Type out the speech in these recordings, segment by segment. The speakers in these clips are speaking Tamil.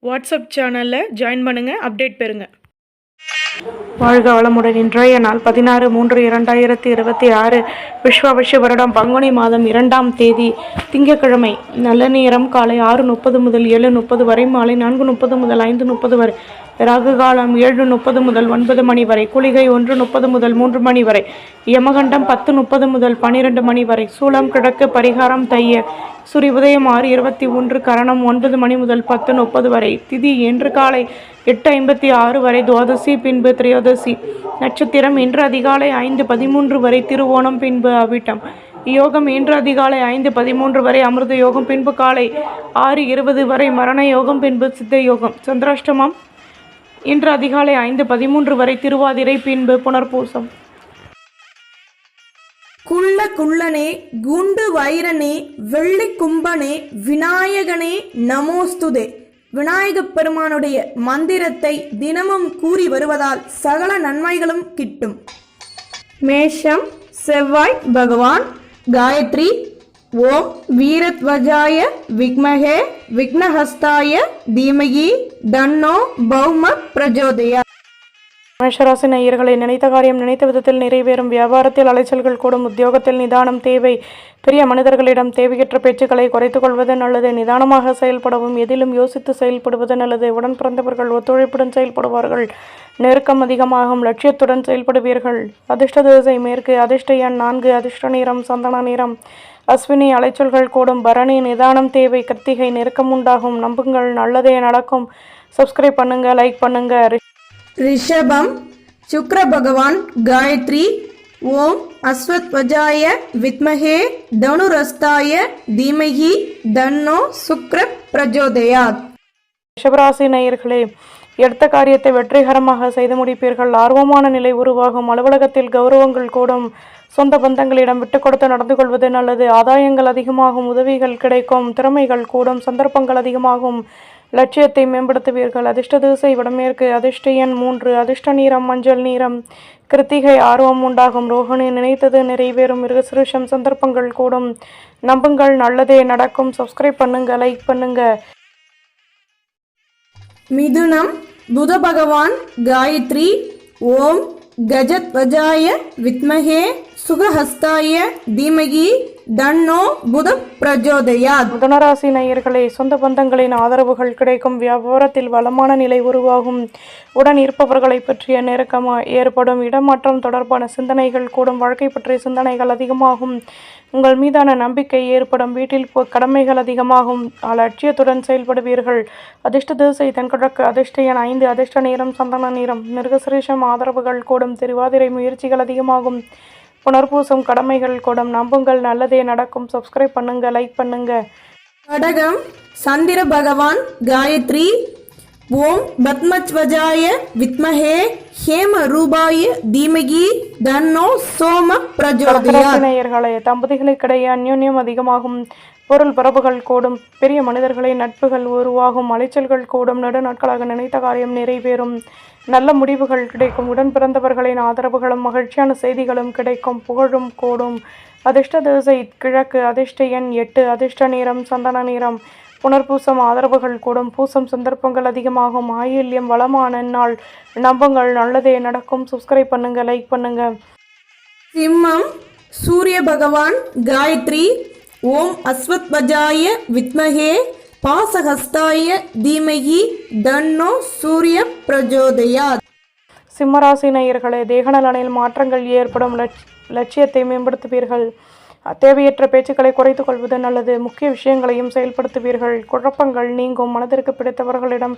வாட்ஸ்அப் சேனலில் ஜாயின் பண்ணுங்கள், அப்டேட் பெறுங்க. வாழ்க வளமுடன். இன்றைய நாள் 16-3-2026 விஸ்வாவச வருடம் பங்குனி மாதம் 2ஆம் தேதி திங்கட்கிழமை. நல்ல நேரம் காலை 6:30 முதல் 7:30 வரை, மாலை 4:30 முதல் 5:30 வரை. ராகு காலம் 7:30 முதல் 9 மணி வரை. குளிகை 1:30 முதல் 3 மணி வரை. யமகண்டம் 10:30 முதல் 12 மணி வரை. சூலம் கிழக்கு. பரிகாரம் தைய. சூரிய உதயம் 6:21. கரணம் 9 மணி முதல் 10:30 வரை. திதி இன்று காலை 8:56 வரை. துவாதசி பின்பு திரையோதசி. நட்சத்திரம் இன்று அதிகாலை 5:13 வரை திருவோணம் பின்பு அவிட்டம். யோகம் இன்று அதிகாலை 5:13 வரை அமிர்த யோகம் பின்பு காலை 6:20 வரை மரண யோகம் பின்பு சித்த யோகம். சந்திராஷ்டமம் இன்று அதிகாலை 5:13 வரை திருவாதிரை பின்பு புனர்பூசம். குள்ள குள்ளனே, குண்டு வைரனே, வெள்ளி கும்பனே, விநாயகனே நமோஸ்துதே. விநாயகப் பெருமானுடைய மந்திரத்தை தினமும் கூறி வருவதால் சகல நன்மைகளும் கிட்டும். மேஷம் செவ்வாய் பகவான். காயத்ரி. ஓம் வீரத்வஜாய விக்மஹே விக்னஹஸ்தாய தீமகி தன்னோ பௌம பிரஜோதயா. மேஷராசி நேயர்களை, நினைத்த காரியம் நினைத்த விதத்தில் நிறைவேறும். வியாபாரத்தில் அலைச்சல்கள் கூடும். உத்தியோகத்தில் நிதானம் தேவை. பெரிய மனிதர்களிடம் தேவையற்ற பேச்சுக்களை குறைத்துக் கொள்வது நல்லது. நிதானமாக செயல்படவும் எதிலும் யோசித்து செயல்படுவது நல்லது. உடன் பிறந்தவர்கள் ஒத்துழைப்புடன் செயல்படுவார்கள். நெருக்கம் அதிகமாகும். லட்சியத்துடன் செயல்படுவீர்கள். அதிர்ஷ்ட திசை மேற்கு. அதிர்ஷ்ட எண் 4. அதிர்ஷ்ட நிறம் சந்தன நிறம். அஸ்வினி அலைச்சல்கள் கூடும். பரணி நிதானம் தேவை. கிருத்திகை நெருக்கம் உண்டாகும். நம்புங்கள், நல்லதே நடக்கும். சப்ஸ்கிரைப் பண்ணுங்க, லைக் பண்ணுங்க. ரிஷபம் சுக்ர பகவான். காயத்ரி. ஓம் அஸ்வத்வஜாய வித்மஹே தனுரஸ்தாய தீமஹி தன்னோ சுக்ர பிரஜோதயாத். ரிஷபராசி நேயர்களே, எடுத்த காரியத்தை வெற்றிகரமாக செய்து முடிப்பீர்கள். ஆர்வமான நிலை உருவாகும். அலுவலகத்தில் கௌரவங்கள் கூடும். சொந்த பந்தங்களிடம் விட்டு கொடுத்து நடந்து கொள்வது நல்லது. ஆதாயங்கள் அதிகமாகும். உதவிகள் கிடைக்கும். திறமைகள் கூடும். சந்தர்ப்பங்கள் அதிகமாகும். லட்சியத்தை மேம்படுத்துவீர்கள். அதிர்ஷ்ட திசை வடமேற்கு. அதிர்ஷ்ட எண் 3. அதிர்ஷ்ட நிறம் மஞ்சள் நிறம். கிருத்திகை ஆர்வம் உண்டாகும். ரோஹிணி நினைத்தது நிறைவேறும். மிருகசிருஷம் சந்தர்ப்பங்கள் கூடும். நம்புங்கள், நல்லதே நடக்கும். சப்ஸ்கிரைப் பண்ணுங்க, லைக் பண்ணுங்க. மிதுனம் புத பகவான். காயத்ரி. ஓம் கஜத்வஜாய வித்மஹே சுகஹஸ்தாய தீமகி தன்னோ புத பிரஜோதயாத். மிதுனராசி நேயர்களே, சொந்த பந்தங்களின் ஆதரவுகள் கிடைக்கும். வியாபாரத்தில் வளமான நிலை உருவாகும். உடன் இருப்பவர்களை பற்றிய நெருக்கம் ஏற்படும். இடமாற்றம் தொடர்பான சிந்தனைகள் கூடும். வாழ்க்கை பற்றிய சிந்தனைகள் அதிகமாகும். உங்கள் மீதான நம்பிக்கை ஏற்படும். வீட்டில் கடமைகள் அதிகமாகும். லட்சியத்துடன் செயல்படுவீர்கள். அதிர்ஷ்ட திசை தென்கிழக்கு. அதிர்ஷ்ட எண் 5. அதிர்ஷ்ட நிறம் சந்தன நிறம். மிருகசிரீஷம் ஆதரவுகள் கூடும். திருவாதிரை முயற்சிகள் அதிகமாகும். புனர்பூசம் கடமைகள் கூடும். நம்புங்கள், நல்லதே நடக்கும். சப்ஸ்கிரைப் பண்ணுங்க, லைக் பண்ணுங்க. கடகம் சந்திர பகவான். காயத்ரி. ஓம் பத்மத்வஜாய வித்மஹே ஹேம ரூபாய தீமகி தன்னோ சோம பிரஜோதயாத். நேயர்களே, தம்பதிகளுக்கிடையே அந்யோன்யம் அதிகமாகும். பொருள் பரப்புகள் கூடும். பெரிய மனிதர்களை நட்புகள் உருவாகும். அலைச்சல்கள் கூடும். நெடுநாட்களாக நினைத்த காரியம் நிறைவேறும். நல்ல முடிவுகள் கிடைக்கும். உடன் பிறந்தவர்களின் ஆதரவுகளும் மகிழ்ச்சியான செய்திகளும் கிடைக்கும். புகழும் கூடும். அதிர்ஷ்ட திசை கிழக்கு. அதிர்ஷ்ட எண் 8. அதிர்ஷ்ட நிறம் சந்தன நிறம். புனர்பூசம் ஆதரவுகள் கூடும். பூசம் சந்தர்ப்பங்கள் அதிகமாகும். ஆயில்யம் வளமான நாள். நம்புங்கள், நல்லதே நடக்கும். சப்ஸ்கிரைப் பண்ணுங்க, லைக் பண்ணுங்க. சிம்மம் சூரிய பகவான். காயத்ரி. ஓம் அஸ்வத்வஜாய வித்மஹே பாசஹஸ்தாய தீமஹி தன்னோ சூரிய பிரஜோதயாத். சிம்மராசி நேயர்களே, தேகநலனில் மாற்றங்கள் ஏற்படும். லட்சியத்தை மேம்படுத்துவீர்கள். தேவையற்ற பேச்சுக்களை குறைத்துக் கொள்வது நல்லது. முக்கிய விஷயங்களையும் செயல்படுத்துவீர்கள். குழப்பங்கள் நீங்கும். மனதிற்கு பிடித்தவர்களிடம்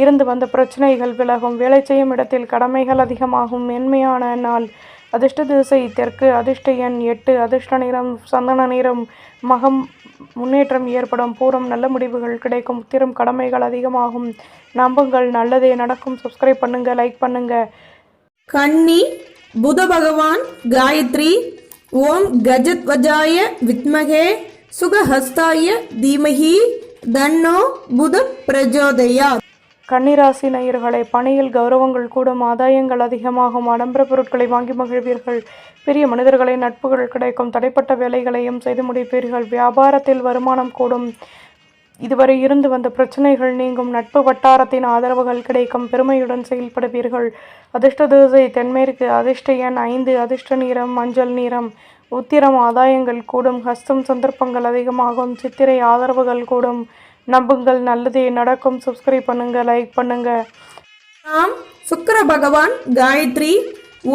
இருந்து வந்த பிரச்சனைகள் விலகும். வேலை செய்யும் இடத்தில் கடமைகள் அதிகமாகும். மென்மையான நாள். அதிர்ஷ்ட திசை தெற்கு. அதிர்ஷ்ட எண் 8. அதிர்ஷ்ட நிறம் சந்தன நிறம். மகம் முன்னேற்றம் ஏற்படும். பூரம் நல்ல முடிவுகள் கிடைக்கும். உத்திரம் கடமைகள் அதிகமாகும். நம்புங்கள், நல்லதே நடக்கும். சப்ஸ்கிரைப் பண்ணுங்க, லைக் பண்ணுங்க. கன்னி புத பகவான். காயத்ரி. ஓம் கஜத்வஜாய வித்மஹே சுகஹஸ்தாய தீமஹி தன்னோ புத பிரஜோதயாத். கன்னிராசி நேயர்களே, பணியில் கௌரவங்கள் கூடும். ஆதாயங்கள் அதிகமாகும். ஆடம்பர பொருட்களை வாங்கி மகிழ்வீர்கள். பெரிய மனிதர்களின் நட்புகள் கிடைக்கும். தடைப்பட்ட வேலைகளையும் செய்து முடிப்பீர்கள். வியாபாரத்தில் வருமானம் கூடும். இதுவரை இருந்து வந்த பிரச்சனைகள் நீங்கும். நட்பு வட்டாரத்தின் ஆதரவுகள் கிடைக்கும். பெருமையுடன் செயல்படுவீர்கள். அதிர்ஷ்ட திசை தென்மேற்கு. அதிர்ஷ்ட எண் 5. அதிர்ஷ்ட நிறம் மஞ்சள் நிறம். உத்திரம் ஆதாயங்கள் கூடும். ஹஸ்தம் சந்தர்ப்பங்கள் அதிகமாகும். சித்திரை ஆதரவுகள் கூடும். நம்புங்கள், நல்லதே நடக்கும். சப்ஸ்கிரைப் பண்ணுங்க, லைக் பண்ணுங்க. நாம் சுக்கிர பகவான் காயத்ரி.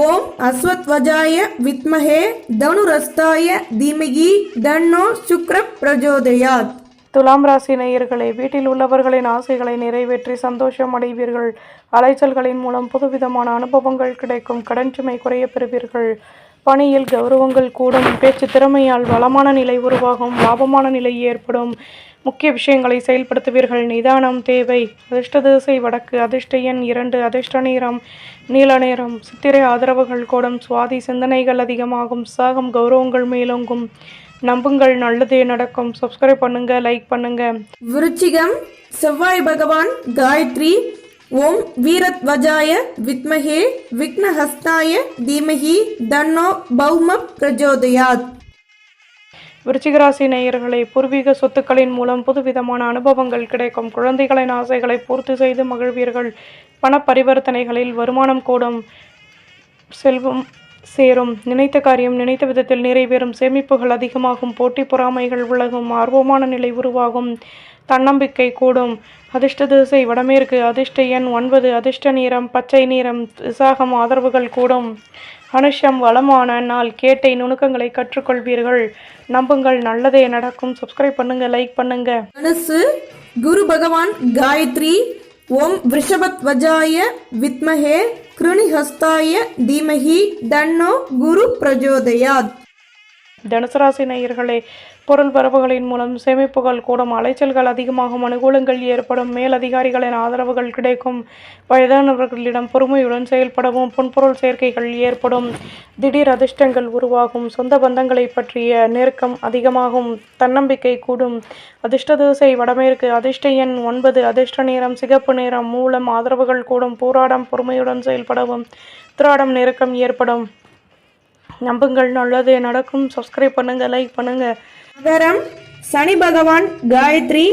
ஓம் அஸ்வத்வஜாய வித்மஹே தனுரஸ்தாய தீமகி தன்னோ சுக்ர பிரஜோதயாத். துலாம் ராசி நேயர்களே, வீட்டில் உள்ளவர்களின் ஆசைகளை நிறைவேற்றி சந்தோஷம் அடைவீர்கள். அலைச்சல்களின் மூலம் புதுவிதமான அனுபவங்கள் கிடைக்கும். கடன் சுமை குறைய பெறுவீர்கள். பணியில் கௌரவங்கள் கூடும். பேச்சு திறமையால் வளமான நிலை உருவாகும். லாபமான நிலை ஏற்படும். முக்கிய விஷயங்களை செயல்படுத்துவீர்கள். நிதானம் தேவை. அதிர்ஷ்ட திசை வடக்கு. அதிர்ஷ்ட எண் 2. அதிர்ஷ்ட நிறம் நீல நிறம். சித்திரை ஆதரவுகள் கூடும். சுவாதி சிந்தனைகள் அதிகமாகும். சாகம் கௌரவங்கள் மேலோங்கும். நம்புங்கள், நல்லதே நடக்கும். சப்ஸ்கிரைப் பண்ணுங்க, லைக் பண்ணுங்க. விருச்சிகம் செவ்வாய் பகவான் காயத்ரி. ஓம் வீரத்வஜாய வித்மஹே விக்னஹஸ்தாய தீமஹி தன்னோ பௌம பிரஜோதயாத். விருச்சிகராசி நேயர்களே, பூர்வீக சொத்துக்களின் மூலம் புதுவிதமான அனுபவங்கள் கிடைக்கும். குழந்தைகளின் ஆசைகளை பூர்த்தி செய்து மகிழ்வீர்கள். பண பரிவர்த்தனைகளில் வருமானம் கூடும். செல்வம் சேரும். நினைத்த காரியம் நினைத்த விதத்தில் நிறைவேறும். சேமிப்புகள் அதிகமாகும். போட்டி பொறாமைகள் விலகும். ஆர்வமான நிலை உருவாகும். தன்னம்பிக்கை கூடும். அதிர்ஷ்ட திசை வடமேற்கு. அதிர்ஷ்ட எண் 9. அதிர்ஷ்ட நிறம் பச்சை நிறம். விசாகம் ஆதரவுகள் கூடும். அனுஷம் வளமான நாள். கேட்டை நுணுக்கங்களை கற்றுக்கொள்வீர்கள். நம்புங்கள், நல்லதே நடக்கும். சப்ஸ்கிரைப் பண்ணுங்க, லைக் பண்ணுங்க. தனுசு குரு பகவான் காயத்ரி. ஓம் விருஷபத்வஜாய வித்மஹே கிருணிஹஸ்தாய தீமஹி தன்னோ குரு பிரஜோதயாத். தனுசு ராசி நேயர்களே, பொருள் வரவுகளின் மூலம் சேமிப்புகள் கூடும். அலைச்சல்கள் அதிகமாகும். அனுகூலங்கள் ஏற்படும். மேலதிகாரிகளின் ஆதரவுகள் கிடைக்கும். வயதானவர்களிடம் பொறுமையுடன் செயல்படவும். பொன்பொருள் சேர்க்கைகள் ஏற்படும். திடீர் அதிர்ஷ்டங்கள் உருவாகும். சொந்த பந்தங்களை பற்றிய நெருக்கம் அதிகமாகும். தன்னம்பிக்கை கூடும். அதிர்ஷ்ட திசை வடமேற்கு. அதிர்ஷ்ட எண் 9. அதிர்ஷ்ட நிறம் சிகப்பு நிறம். மூலம் ஆதரவுகள் கூடும். போராடம் பொறுமையுடன் செயல்படவும். திராடம் நெருக்கம் ஏற்படும். நம்புங்கள், நல்லதே நடக்கும். சப்ஸ்கிரைப் பண்ணுங்க, லைக் பண்ணுங்க. மகரம் சனி பகவான் காயத்ரி.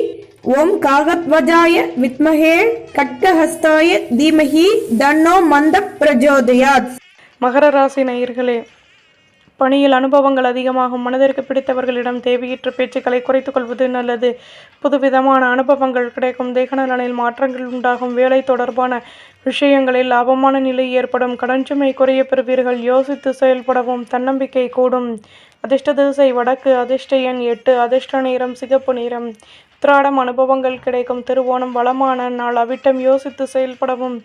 ஓம் காகத்வஜாய வித்மஹே கட்கஹஸ்தாய தீமஹி தன்னோ மந்த பிரஜோதயாத். மகர ராசி நேயர்களே, பணியில் அனுபவங்கள் அதிகமாகும். மனதிற்கு பிடித்தவர்களிடம் தேவையற்ற பேச்சுக்களை குறைத்துக் கொள்வது நல்லது. புதுவிதமான அனுபவங்கள் கிடைக்கும். தேகநலனில் மாற்றங்கள் உண்டாகும். வேலை தொடர்பான விஷயங்களில் லாபமான நிலை ஏற்படும். கடன் சுமை குறைய பெறுவீர்கள். யோசித்து செயல்படவும். தன்னம்பிக்கை கூடும். அதிர்ஷ்ட திசை வடக்கு. அதிர்ஷ்ட எண் 8. அதிர்ஷ்ட நிறம் சிகப்பு நிறம். திராடம் அனுபவங்கள் கிடைக்கும். திருவோணம் வளமான நாள். அவிட்டம் யோசித்து செயல்படவும்.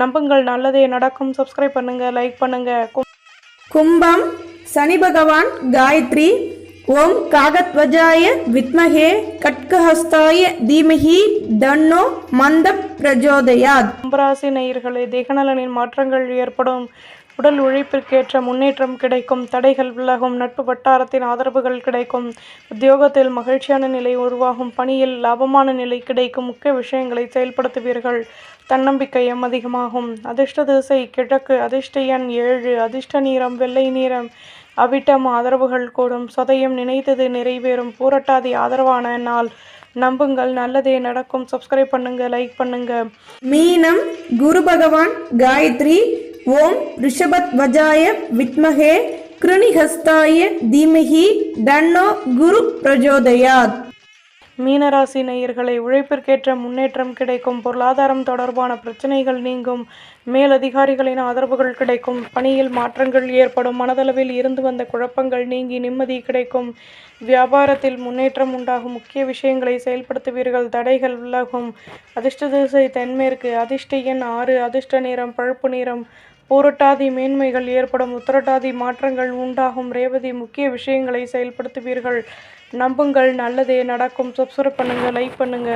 நம்புங்கள், நல்லதே நடக்கும். சப்ஸ்கிரைப் பண்ணுங்க, லைக் பண்ணுங்க. கும்பம் சனி பகவான் காயத்ரி. ஓம் காகத்வஜாய வித்மஹே கட்கஹஸ்தாய தீமஹி தன்னோ மந்த பிரஜோதயாத். கும்பராசி நேயர்களே, தேகநலனில் மாற்றங்கள் ஏற்படும். உடல் உழைப்பிற்கேற்ற முன்னேற்றம் கிடைக்கும். தடைகள் விலகும். நட்பு வட்டாரத்தின் ஆதரவுகள் கிடைக்கும். உத்தியோகத்தில் மகிழ்ச்சியான நிலை உருவாகும். பணியில் லாபமான நிலை கிடைக்கும். முக்கிய விஷயங்களை செயல்படுத்துவீர்கள். தன்னம்பிக்கையும் அதிகமாகும். அதிர்ஷ்ட திசை கிழக்கு. அதிர்ஷ்ட எண் 7. அதிர்ஷ்ட நிறம் வெள்ளை நிறம். அவிட்டம் ஆதரவுகள் கூடும். சதயம் நினைத்தது நிறைவேறும். பூரட்டாதி ஆதரவான நாள். நம்புங்கள், நல்லதே நடக்கும். சப்ஸ்கிரைப் பண்ணுங்க, லைக் பண்ணுங்க. மீனம் குரு பகவான் காயத்ரி. ஓம் ரிஷபத்வஜாய வித்மஹே கிருணிஹஸ்தாய தீமஹி தன்னோ குரு பிரஜோதயாத். மீனராசி நேயர்களை, உழைப்பிற்கேற்ற முன்னேற்றம் கிடைக்கும். பொருளாதாரம் தொடர்பான பிரச்சனைகள் நீங்கும். மேலதிகாரிகளின் ஆதரவுகள் கிடைக்கும். பணியில் மாற்றங்கள் ஏற்படும். மனதளவில் இருந்து வந்த குழப்பங்கள் நீங்கி நிம்மதி கிடைக்கும். வியாபாரத்தில் முன்னேற்றம் உண்டாகும். முக்கிய விஷயங்களை செயல்படுத்துவீர்கள். தடைகள் விலகும். அதிர்ஷ்ட திசை தென்மேற்கு. அதிர்ஷ்ட எண் 6. அதிர்ஷ்ட நிறம் பழுப்பு நிறம். பூரட்டாதி மேன்மைகள் ஏற்படும். உத்திரட்டாதி மாற்றங்கள் உண்டாகும். ரேவதி முக்கிய விஷயங்களை செயல்படுத்துவீர்கள். நம்புங்கள், நல்லதே நடக்கும். சப்ஸ்கிரைப் பண்ணுங்க, லைக் பண்ணுங்க.